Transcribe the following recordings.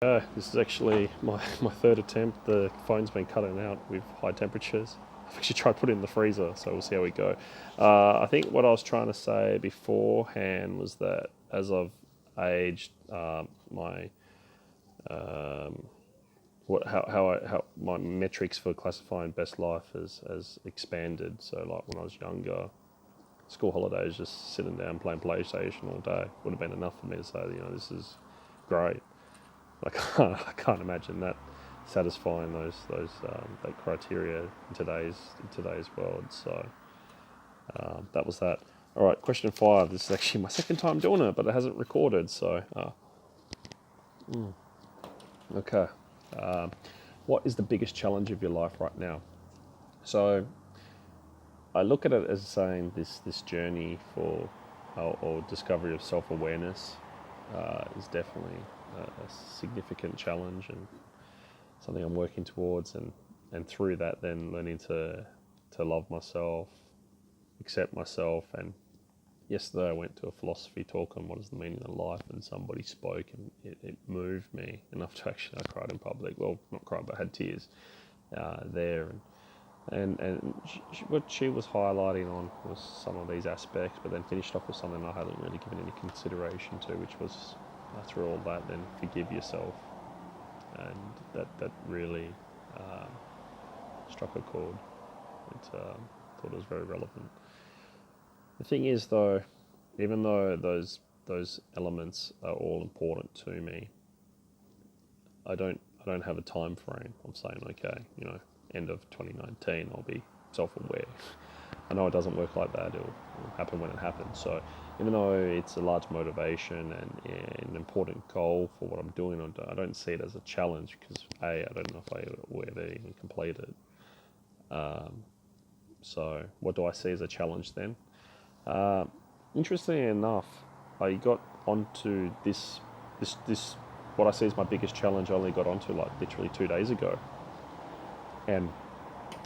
This is actually my third attempt. The phone's been cutting out with high temperatures. I've actually tried to put it in the freezer, so we'll see how we go. I think what I was trying to say beforehand was that as I've aged, my how my metrics for classifying best life has expanded. So like when I was younger, school holidays, just sitting down playing PlayStation all day would have been enough for me to say, this is great. I can't imagine that satisfying those that criteria in today's world. So that was that. All right, question 5. This is actually my second time doing it, but it hasn't recorded. So okay. What is the biggest challenge of your life right now? So I look at it as saying this journey for or discovery of self-awareness is definitely a significant challenge and something I'm working towards, and through that then learning to love myself, accept myself. And yesterday I went to a philosophy talk on what is the meaning of life, and somebody spoke, and it moved me enough to actually, I cried in public. Well, not cried, but I had tears there. And what she was highlighting on was some of these aspects, but then finished off with something I hadn't really given any consideration to, which was through all that, then forgive yourself. And that really struck a chord. Thought it was very relevant. The thing is, though, even though those elements are all important to me, I don't have a time frame of saying, okay, end of 2019 I'll be self-aware. I know it doesn't work like that. It'll happen when it happens. So even though it's a large motivation and an important goal for what I'm doing, I don't see it as a challenge because I don't know if I will ever even complete it. So what do I see as a challenge then? Interestingly enough, I got onto this what I see as my biggest challenge. I only got onto like literally 2 days ago, and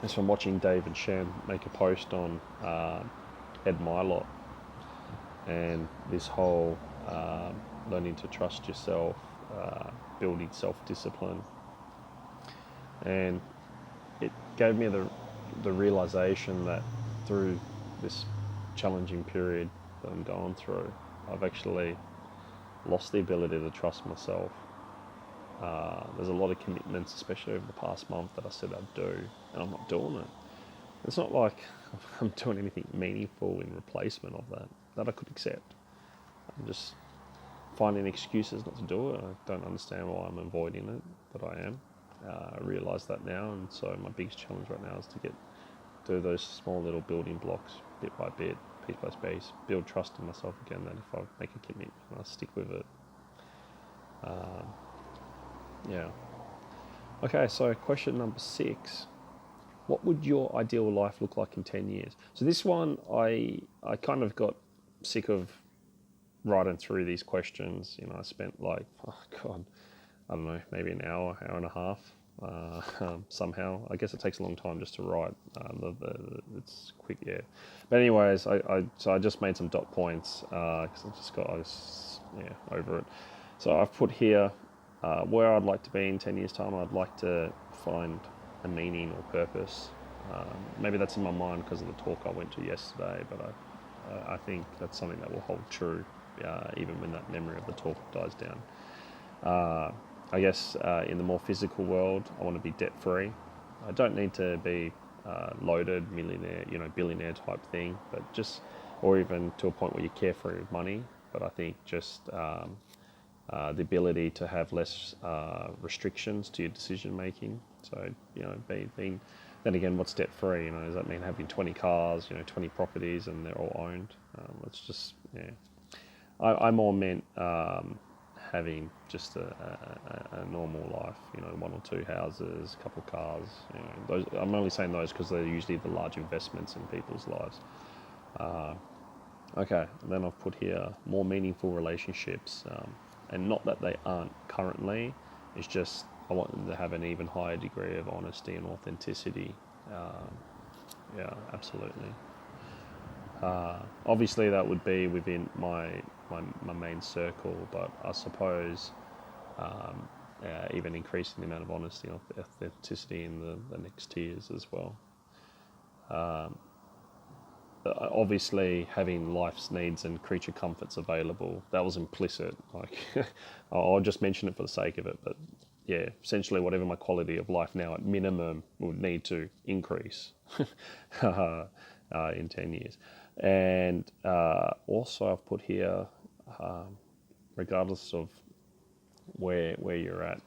it's from watching Dave and Shan make a post on Ed Mylott and this whole learning to trust yourself, building self-discipline. And it gave me the realization that through this challenging period that I'm going through, I've actually lost the ability to trust myself. There's a lot of commitments, especially over the past month, that I said I'd do, and I'm not doing it. It's not like I'm doing anything meaningful in replacement of that I could accept. I'm just finding excuses not to do it. I don't understand why I'm avoiding it, but I am. I realise that now, and so my biggest challenge right now is to do those small little building blocks, bit by bit, piece by piece, build trust in myself again, that if I make a commitment, I'll stick with it. Yeah. Okay, so question number 6. What would your ideal life look like in 10 years? So this one, I kind of got sick of writing through these questions. I spent like, I don't know, maybe an hour and a half. Somehow, I guess it takes a long time just to write. It's quick, yeah. But anyways, so I just made some dot points because I was over it. So I've put here where I'd like to be in 10 years' time. I'd like to find a meaning or purpose. Maybe that's in my mind because of the talk I went to yesterday, but I think that's something that will hold true even when that memory of the talk dies down. I guess in the more physical world, I want to be debt-free. I don't need to be loaded, millionaire, billionaire type thing, but or even to a point where you're carefree with money. But I think just the ability to have less restrictions to your decision making. So, being then again, what's debt free? Does that mean having 20 cars, 20 properties, and they're all owned? It's just, yeah. I more meant having just a normal life, 1 or 2 houses, a couple of cars. Those, I'm only saying those because they're usually the large investments in people's lives. Okay, and then I've put here more meaningful relationships. And not that they aren't currently, it's just I want them to have an even higher degree of honesty and authenticity. Yeah, absolutely. Obviously, that would be within my main circle, but I suppose, even increasing the amount of honesty and authenticity in the next tiers as well. Obviously, having life's needs and creature comforts available, that was implicit. Like, I'll just mention it for the sake of it, but yeah, essentially whatever my quality of life now at minimum would need to increase in 10 years. And also I've put here, regardless of where you're at,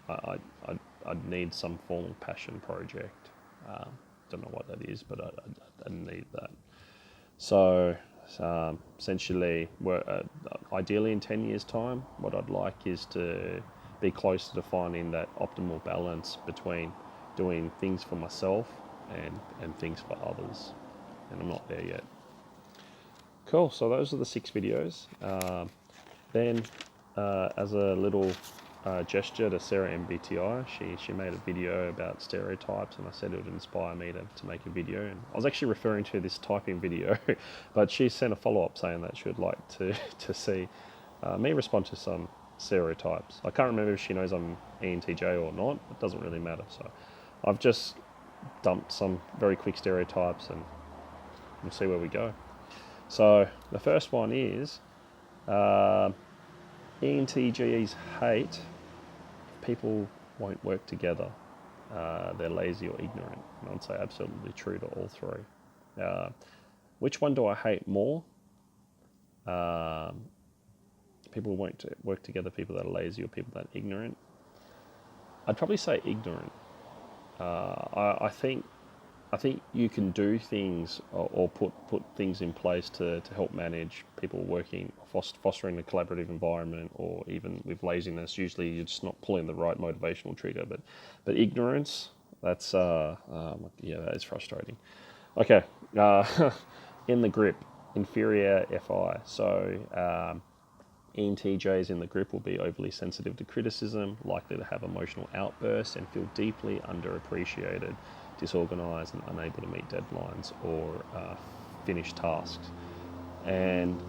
I'd need some form of passion project. Don't know what that is, but I need that. So essentially, ideally in 10 years' time, what I'd like is to be closer to finding that optimal balance between doing things for myself and things for others. And I'm not there yet. Cool, so those are the 6 videos. Then as a little gesture to SaraMBTI, she made a video about stereotypes, and I said it would inspire me to make a video. And I was actually referring to this typing video, but she sent a follow-up saying that she would like to see me respond to some stereotypes. I can't remember if she knows I'm ENTJ or not. It doesn't really matter. So I've just dumped some very quick stereotypes, and we'll see where we go. So the first one is ENTJs hate people won't work together. They're lazy or ignorant. And I'd say absolutely true to all 3. Which one do I hate more? People who won't work together, people that are lazy or people that are ignorant. I'd probably say ignorant. I think you can do things or put things in place to help manage people working, fostering a collaborative environment, or even with laziness. Usually you're just not pulling the right motivational trigger, but ignorance, that's that is frustrating. Okay, in the grip, Inferior Fi. So ENTJs in the group will be overly sensitive to criticism, likely to have emotional outbursts, and feel deeply underappreciated, disorganised, and unable to meet deadlines or finish tasks. And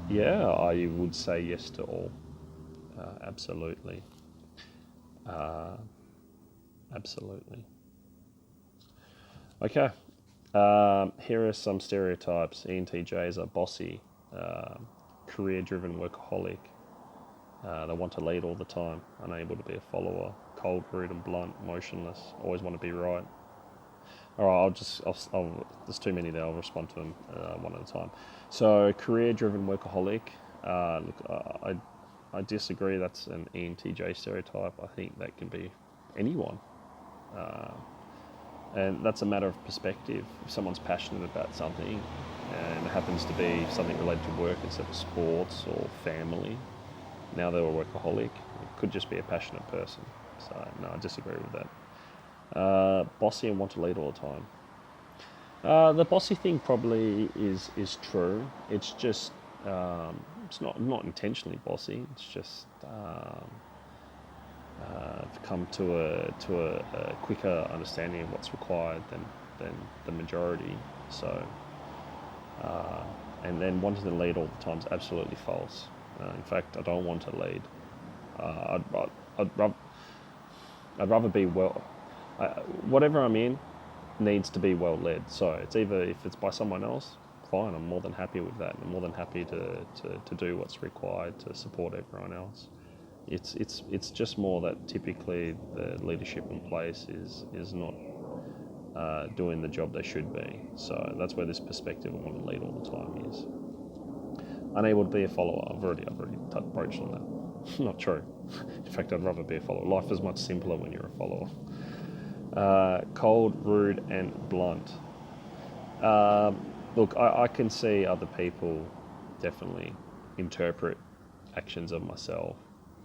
yeah, I would say yes to all. Absolutely. Absolutely. Okay. Here are some stereotypes. ENTJs are bossy, career-driven workaholic. They want to lead all the time, unable to be a follower, cold, rude and blunt, emotionless, always want to be right. All right, I'll there's too many there. I'll respond to them one at a time. So, career-driven workaholic. Look, I disagree. That's an ENTJ stereotype. I think that can be anyone. And that's a matter of perspective. If someone's passionate about something and it happens to be something related to work instead of sports or family, now they're a workaholic. It could just be a passionate person. So, no, I disagree with that. Bossy and want to lead all the time. The bossy thing probably is true. It's just it's not intentionally bossy. It's just come to a quicker understanding of what's required than the majority. So and then wanting to lead all the time is absolutely false. In fact, I don't want to lead. I'd rather be whatever I'm in needs to be well led. So it's either, if it's by someone else, fine, I'm more than happy with that. I'm more than happy to do what's required to support everyone else. It's just more that typically the leadership in place is not doing the job they should be. So that's where this perspective of want to lead all the time is. Unable to be a follower. I've already broached on that. Not true. In fact, I'd rather be a follower. Life is much simpler when you're a follower. Cold, rude, and blunt. Look, I can see other people definitely interpret actions of myself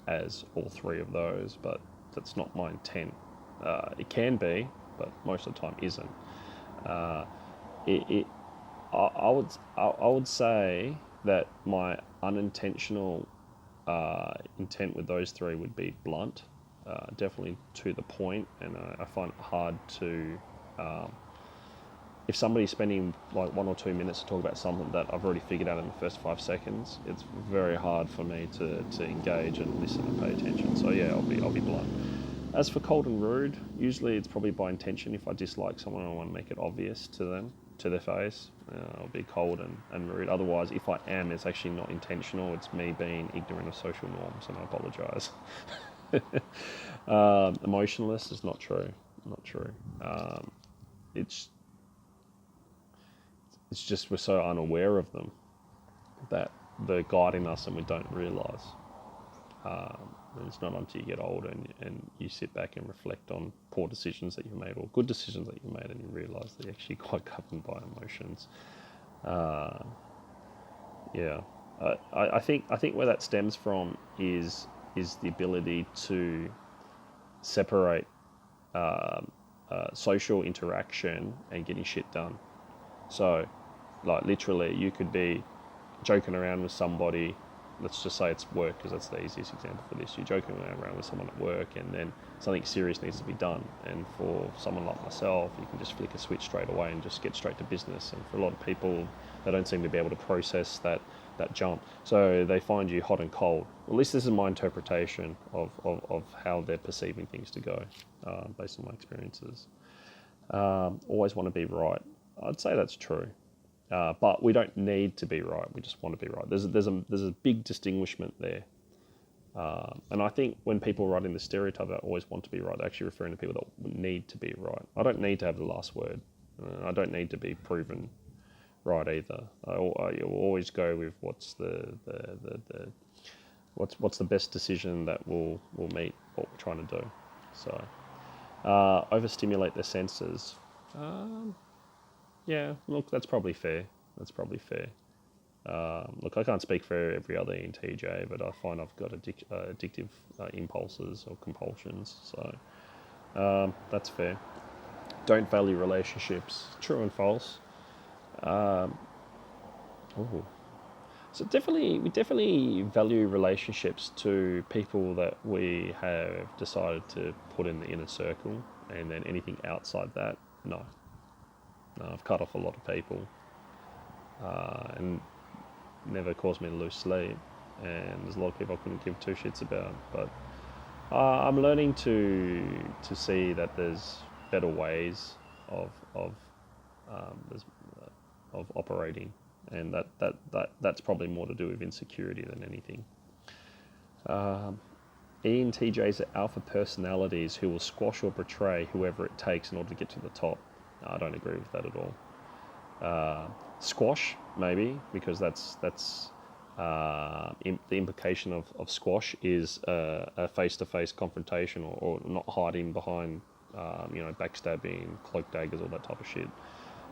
as all 3 of those, but that's not my intent. It can be, but most of the time isn't. I would say that my unintentional intent with those 3 would be blunt, definitely to the point, and I find it hard to, if somebody's spending like 1 or 2 minutes to talk about something that I've already figured out in the first 5 seconds, it's very hard for me to engage and listen and pay attention. So So yeah, I'll be blunt. As for cold and rude, usually it's probably by intention. If I dislike someone, I want to make it obvious to them, to their face. I'll be cold and rude. Otherwise, if I am, it's actually not intentional. It's me being ignorant of social norms, and I apologise. Emotionless is not true. Not true. It's just we're so unaware of them that they're guiding us and we don't realise. And it's not until you get older and you sit back and reflect on poor decisions that you've made or good decisions that you've made, and you realise that you're actually quite governed by emotions. Yeah, I think where that stems from is the ability to separate social interaction and getting shit done. So, like literally, you could be joking around with somebody. Let's just say it's work, because that's the easiest example for this. You're joking around with someone at work, and then something serious needs to be done. And for someone like myself, you can just flick a switch straight away and just get straight to business. And for a lot of people, they don't seem to be able to process that jump. So they find you hot and cold. At least this is my interpretation of how they're perceiving things to go, based on my experiences. Always want to be right. I'd say that's true. But we don't need to be right. We just want to be right. There's a big distinguishment there. And I think when people write in the stereotype that always want to be right, they're actually referring to people that need to be right. I don't need to have the last word. I don't need to be proven right either. I always go with what's the best decision that will meet what we're trying to do. So overstimulate their senses. Yeah, look, that's probably fair. Look, I can't speak for every other ENTJ, but I find I've got addictive impulses or compulsions, so that's fair. Don't value relationships. True and false. Ooh. So we definitely value relationships to people that we have decided to put in the inner circle, and then anything outside that, no. I've cut off a lot of people, and never caused me to lose sleep. And there's a lot of people I couldn't give two shits about. But I'm learning to see that there's better ways of operating, and that's probably more to do with insecurity than anything. ENTJs are alpha personalities who will squash or betray whoever it takes in order to get to the top. I don't agree with that at all. Squash, maybe, because that's the implication of squash is a face-to-face confrontation, or not hiding behind, backstabbing, cloak daggers, all that type of shit.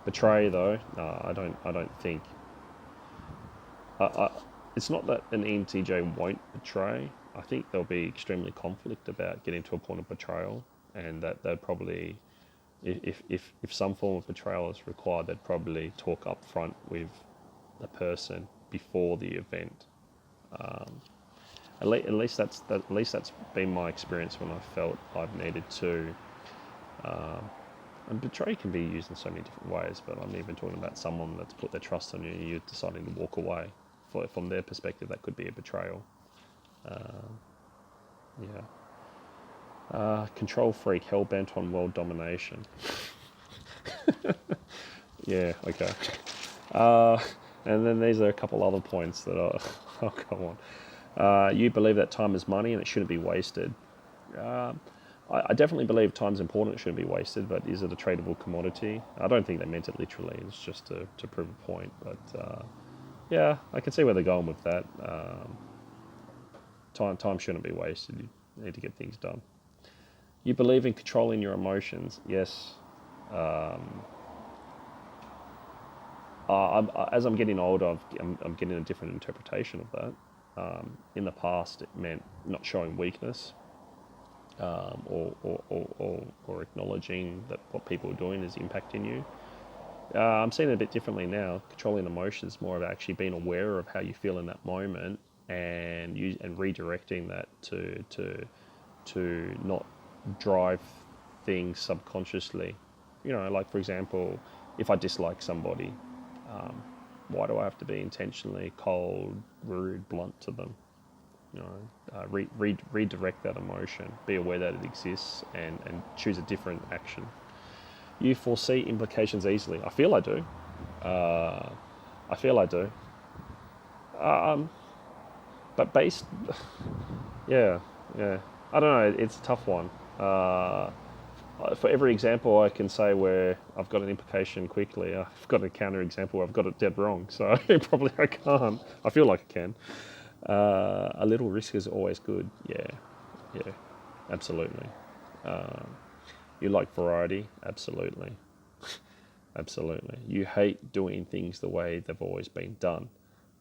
Betray, though, I don't think. It's not that an ENTJ won't betray. I think there'll be extremely conflict about getting to a point of betrayal, and that they'd probably, if some form of betrayal is required, they'd probably talk up front with the person before the event. At least that's been my experience when I felt I've needed to. And betray can be used in so many different ways, but I'm even talking about someone that's put their trust on you and you're deciding to walk away. From their perspective, that could be a betrayal. Control freak, hell-bent on world domination. Yeah, okay. And then these are a couple other points that are, oh, come on. You believe that time is money and it shouldn't be wasted. I definitely believe time's important, it shouldn't be wasted, but is it a tradable commodity? I don't think they meant it literally, it's just to prove a point, but yeah, I can see where they're going with that. Time shouldn't be wasted, you need to get things done. You believe in controlling your emotions, yes. As I'm getting older, I'm getting a different interpretation of that. In the past, it meant not showing weakness, or acknowledging that what people are doing is impacting you. I'm seeing it a bit differently now. Controlling emotions, more of actually being aware of how you feel in that moment, and redirecting that to not drive things subconsciously. Like for example, if I dislike somebody, why do I have to be intentionally cold, rude, blunt to them? redirect that emotion, be aware that it exists, and choose a different action. You foresee implications easily. I feel I do. Uh, I feel I do. Um, but based, yeah, yeah. I don't know. It's a tough one. For every example I can say where I've got an implication quickly, I've got a counter example where I've got it dead wrong. So probably I can't. I feel like I can. A little risk is always good. Yeah, yeah, absolutely. You like variety? Absolutely. Absolutely. You hate doing things the way they've always been done.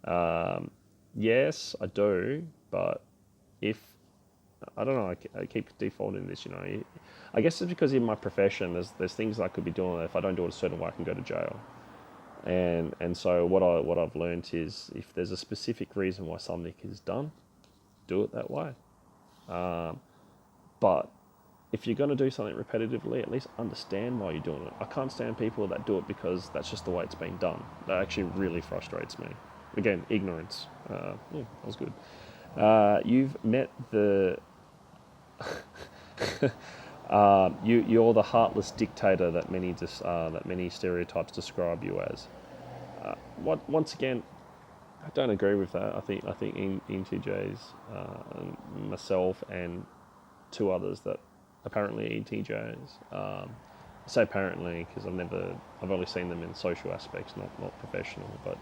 Um, yes, I do, but if I don't know, I keep defaulting this. I guess it's because in my profession, there's things I could be doing that if I don't do it a certain way, I can go to jail. And so what I've learned is if there's a specific reason why something is done, do it that way. But if you're going to do something repetitively, at least understand why you're doing it. I can't stand people that do it because that's just the way it's been done. That actually really frustrates me. Again, ignorance. That was good. You've met the you're the heartless dictator that many stereotypes describe you as. Once again, I don't agree with that. I think ENTJs, myself and two others that apparently ENTJs. I say apparently because I've only seen them in social aspects, not professional. But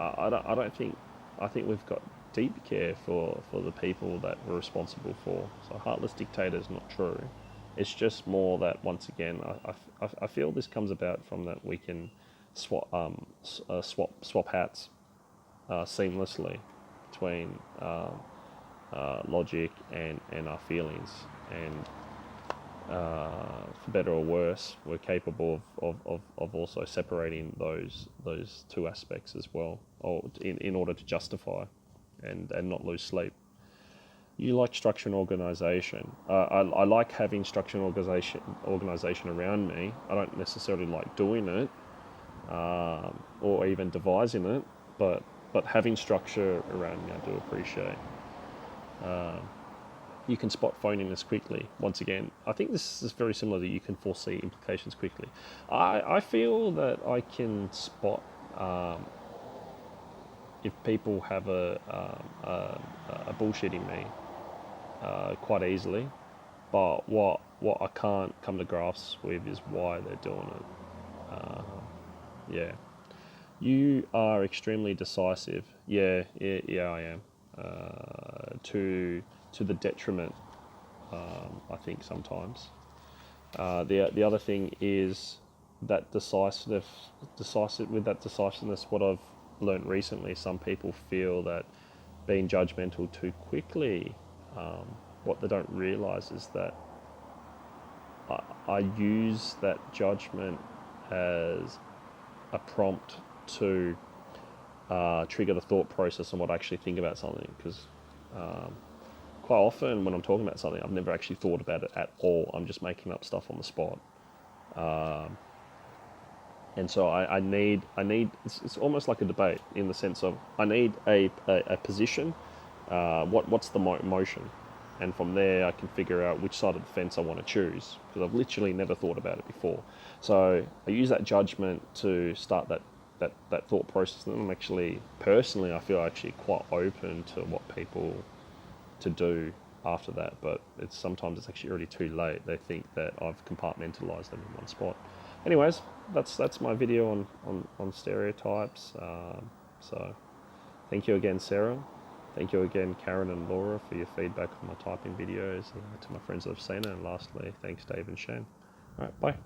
I don't think, I think we've got deep care for the people that we're responsible for. So heartless dictator is not true. It's just more that once again, I feel this comes about from that we can swap hats seamlessly between logic and our feelings, and for better or worse, we're capable of also separating those two aspects as well, or in order to justify and not lose sleep. You like structure and organisation. I like having structure and organisation around me. I don't necessarily like doing it or even devising it, but having structure around me, I do appreciate. You can spot phoniness quickly. Once again, I think this is very similar that you can foresee implications quickly. I feel that I can spot if people have a bullshitting me quite easily, but what I can't come to grasp with is why they're doing it. Yeah. You are extremely decisive. Yeah, I am. To the detriment, I think sometimes. The other thing is that decisiveness. What I've learned recently, some people feel that being judgmental too quickly. What they don't realise is that I use that judgment as a prompt to trigger the thought process on what I actually think about something, because quite often when I'm talking about something, I've never actually thought about it at all. I'm just making up stuff on the spot. And so I need it's almost like a debate in the sense of I need a position, what's the motion, and from there I can figure out which side of the fence I want to choose, because I've literally never thought about it before. So I use that judgment to start that thought process, and I'm actually personally I feel actually quite open to what people to do after that, but sometimes it's actually already too late. They think that I've compartmentalized them in one spot. Anyways, that's my video on stereotypes. So thank you again, Sarah. Thank you again, Karen and Laura, for your feedback on my typing videos, to my friends that have seen it, and lastly, thanks Dave and Shane. All right, bye.